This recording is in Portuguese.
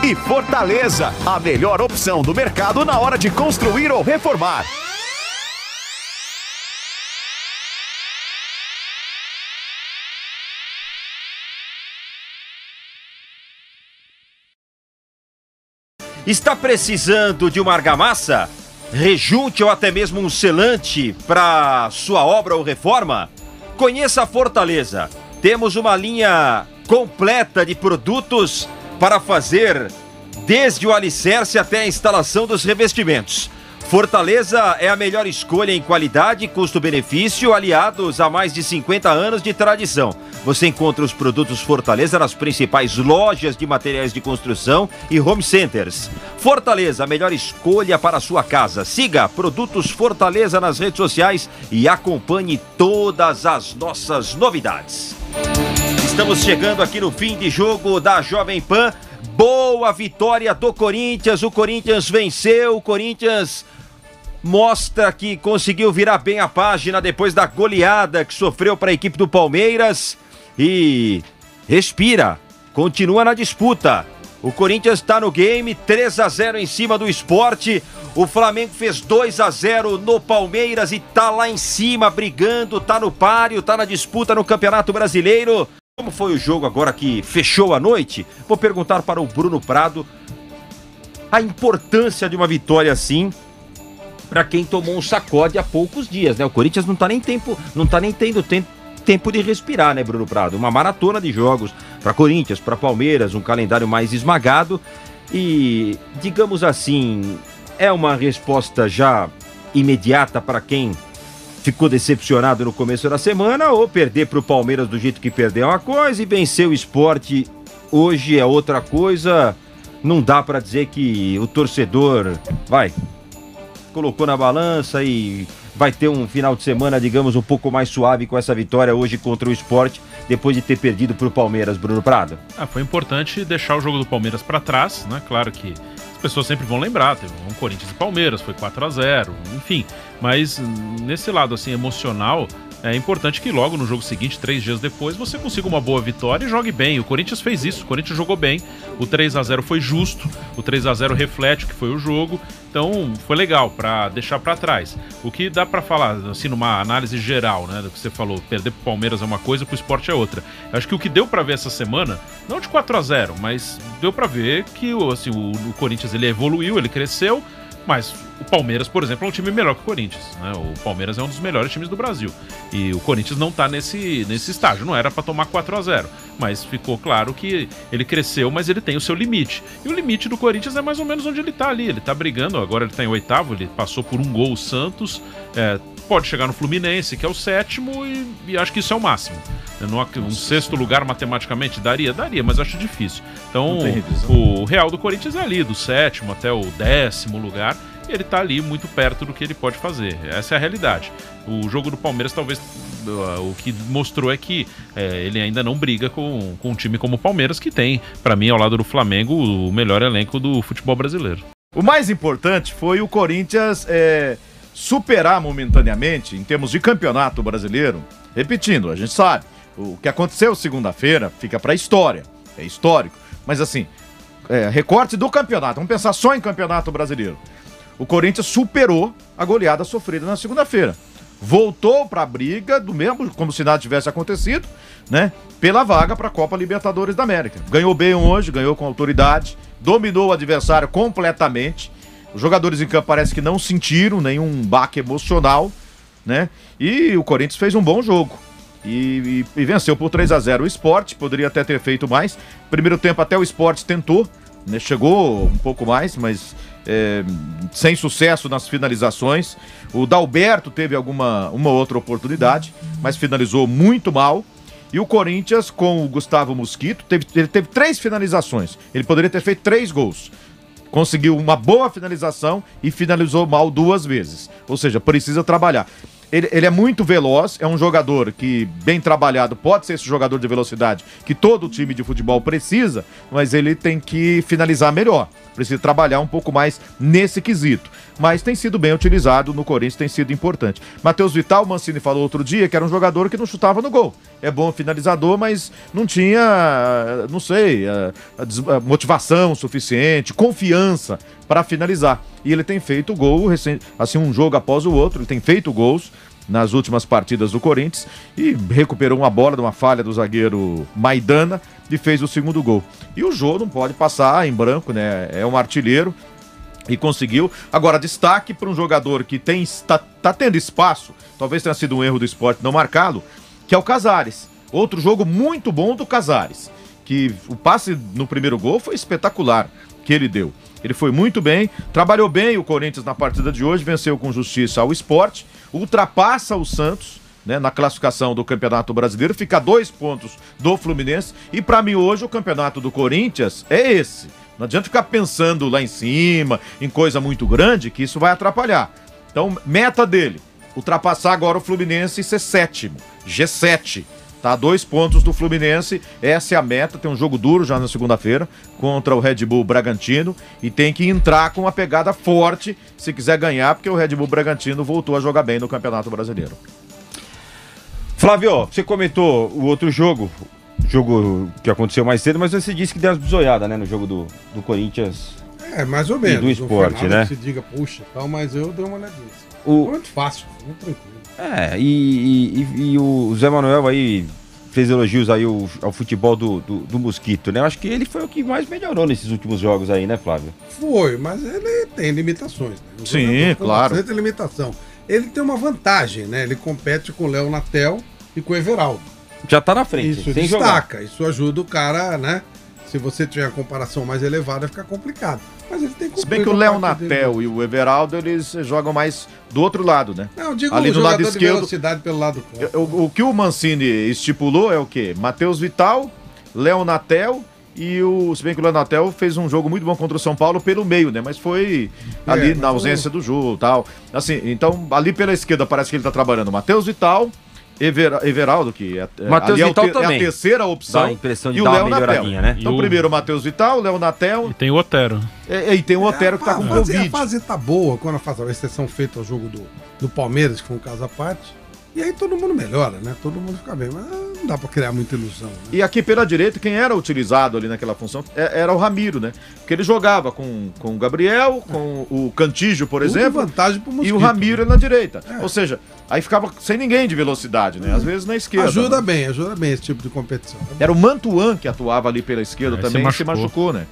E Fortaleza, a melhor opção do mercado na hora de construir ou reformar. Está precisando de uma argamassa? Rejunte ou até mesmo um selante para sua obra ou reforma? Conheça a Fortaleza. Temos uma linha completa de produtos para fazer desde o alicerce até a instalação dos revestimentos. Fortaleza é a melhor escolha em qualidade e custo-benefício, aliados a mais de 50 anos de tradição. Você encontra os produtos Fortaleza nas principais lojas de materiais de construção e home centers. Fortaleza, a melhor escolha para a sua casa. Siga Produtos Fortaleza nas redes sociais e acompanhe todas as nossas novidades. Estamos chegando aqui no fim de jogo da Jovem Pan. Boa vitória do Corinthians. O Corinthians venceu. O Corinthians mostra que conseguiu virar bem a página depois da goleada que sofreu para a equipe do Palmeiras. E respira. Continua na disputa. O Corinthians está no game, 3-0 em cima do Sport. O Flamengo fez 2-0 no Palmeiras e tá lá em cima, brigando, tá no páreo, tá na disputa no Campeonato Brasileiro. Como foi o jogo agora que fechou a noite? Vou perguntar para o Bruno Prado a importância de uma vitória assim para quem tomou um sacode há poucos dias, né? O Corinthians não tá nem tendo tempo de respirar, né, Bruno Prado? Uma maratona de jogos para Corinthians, para Palmeiras, um calendário mais esmagado e, digamos assim, é uma resposta já imediata para quem ficou decepcionado no começo da semana, ou perder para o Palmeiras do jeito que perdeu é uma coisa e vencer o Sport hoje é outra coisa. Não dá para dizer que o torcedor colocou na balança e vai ter um final de semana, digamos, um pouco mais suave com essa vitória hoje contra o Sport, depois de ter perdido para o Palmeiras, Bruno Prado. Foi importante deixar o jogo do Palmeiras para trás, né? Claro que as pessoas sempre vão lembrar, teve um Corinthians e Palmeiras, foi 4-0, enfim. Mas nesse lado assim emocional, é importante que logo no jogo seguinte, 3 dias depois, você consiga uma boa vitória e jogue bem. O Corinthians fez isso, o Corinthians jogou bem, o 3-0 foi justo, o 3-0 reflete o que foi o jogo, então foi legal para deixar para trás. O que dá para falar, assim, numa análise geral, né, do que você falou, perder pro Palmeiras é uma coisa, pro Sport é outra. Eu acho que o que deu para ver essa semana, não de 4-0, mas deu para ver que assim, o Corinthians ele evoluiu, ele cresceu, mas o Palmeiras, por exemplo, é um time melhor que o Corinthians, né? O Palmeiras é um dos melhores times do Brasil. E o Corinthians não tá nesse estágio. Não era para tomar 4-0. Mas ficou claro que ele cresceu, mas ele tem o seu limite. E o limite do Corinthians é mais ou menos onde ele tá ali. Ele tá brigando, agora ele tá em 8º, ele passou por um gol o Santos. Pode chegar no Fluminense, que é o 7º, e acho que isso é o máximo. Um 6º lugar matematicamente daria, mas acho difícil. Então, o real do Corinthians é ali, do 7º até o 10º lugar, e ele tá ali muito perto do que ele pode fazer. Essa é a realidade. O jogo do Palmeiras, talvez, o que mostrou é que ele ainda não briga com um time como o Palmeiras, que tem, para mim, ao lado do Flamengo, o melhor elenco do futebol brasileiro. O mais importante foi o Corinthians superar momentaneamente, em termos de campeonato brasileiro. Repetindo, a gente sabe, o que aconteceu segunda-feira fica pra história, é histórico. Mas assim, recorte do campeonato, vamos pensar só em campeonato brasileiro. O Corinthians superou a goleada sofrida na segunda-feira. Voltou para a briga, do mesmo, como se nada tivesse acontecido, né? Pela vaga para a Copa Libertadores da América. Ganhou bem hoje, ganhou com autoridade, dominou o adversário completamente. Os jogadores em campo parece que não sentiram nenhum baque emocional, né? E o Corinthians fez um bom jogo. E venceu por 3-0 o Sport, poderia até ter feito mais. Primeiro tempo até o Sport tentou, né? Chegou um pouco mais, mas sem sucesso nas finalizações. O Dalberto teve uma outra oportunidade, mas finalizou muito mal. E o Corinthians, com o Gustavo Mosquito, ele teve 3 finalizações. Ele poderia ter feito 3 gols. Conseguiu uma boa finalização e finalizou mal 2 vezes. Ou seja, precisa trabalhar. Ele é muito veloz, é um jogador que, bem trabalhado, pode ser esse jogador de velocidade que todo time de futebol precisa, mas ele tem que finalizar melhor. Precisa trabalhar um pouco mais nesse quesito. Mas tem sido bem utilizado no Corinthians, tem sido importante. Matheus Vital, o Mancini falou outro dia que era um jogador que não chutava no gol. É bom finalizador, mas não tinha, não sei, a motivação suficiente, confiança para finalizar. E ele tem feito gol, assim, um jogo após o outro, ele tem feito gols nas últimas partidas do Corinthians e recuperou uma bola de uma falha do zagueiro Maidana e fez o segundo gol. E o Jô não pode passar em branco, né? É um artilheiro e conseguiu. Agora, destaque para um jogador que tá tendo espaço, talvez tenha sido um erro do Sport não marcá-lo, que é o Casares. Outro jogo muito bom do Casares, que o passe no primeiro gol foi espetacular que ele deu. Ele foi muito bem, trabalhou bem o Corinthians na partida de hoje, venceu com justiça ao Sport, ultrapassa o Santos, né, na classificação do Campeonato Brasileiro, fica a 2 pontos do Fluminense, e para mim hoje o campeonato do Corinthians é esse. Não adianta ficar pensando lá em cima, em coisa muito grande, que isso vai atrapalhar. Então, meta dele, ultrapassar agora o Fluminense e ser 7º, G7. Tá, 2 pontos do Fluminense, essa é a meta. Tem um jogo duro já na segunda-feira contra o Red Bull Bragantino e tem que entrar com uma pegada forte se quiser ganhar, porque o Red Bull Bragantino voltou a jogar bem no Campeonato Brasileiro. Flávio, você comentou o outro jogo que aconteceu mais cedo, mas você disse que deu umas bisoiadas, né, no jogo do Corinthians. Mais ou menos. E do Sport, né? Que se diga, puxa, tal, mas eu dei uma olhadinha. Muito fácil, muito tranquilo. E o Zé Manuel aí fez elogios aí ao futebol do Mosquito, né? Eu acho que ele foi o que mais melhorou nesses últimos jogos aí, né, Flávio? Foi, mas ele tem limitações, né? Sim, claro. Ele tem limitação. Ele tem uma vantagem, né? Ele compete com o Léo Natel e com o Everaldo. Já tá na frente, isso sem destaca, jogar. Isso ajuda o cara, né? Se você tiver a comparação mais elevada, fica complicado. Mas ele tem que. Se bem que o Léo Natel e o Everaldo, eles jogam mais do outro lado, né? Não, eu digo ali do lado esquerdo, velocidade pelo lado o que o Mancini estipulou é o quê? Matheus Vital, Léo Natel e se bem que o Léo Natel fez um jogo muito bom contra o São Paulo pelo meio, né? Mas foi ali na ausência do jogo e tal. Assim, então, ali pela esquerda parece que ele tá trabalhando Matheus Vital, Everaldo, que Matheus Vital também. é a terceira opção. Dá a impressão de e dar o Léo uma melhoradinha, Natel. né? Então, primeiro o Matheus Vital, o Léo Natel. E tem o Otero. E tem o Otero que tá com Covid. A fase tá boa quando faz a exceção feita ao jogo do Palmeiras, que foi um caso à parte. E aí todo mundo melhora, né? Todo mundo fica bem. Mas não dá pra criar muita ilusão. Né? E aqui pela direita, quem era utilizado ali naquela função era o Ramiro, né? Porque ele jogava com o Gabriel, com o Cantígio, por exemplo. Vantagem pro Mosquito, e o Ramiro na direita. Ou seja, aí ficava sem ninguém de velocidade, né? Às vezes na esquerda. Ajuda bem esse tipo de competição. Era o Mantuan que atuava ali pela esquerda também e se machucou, né?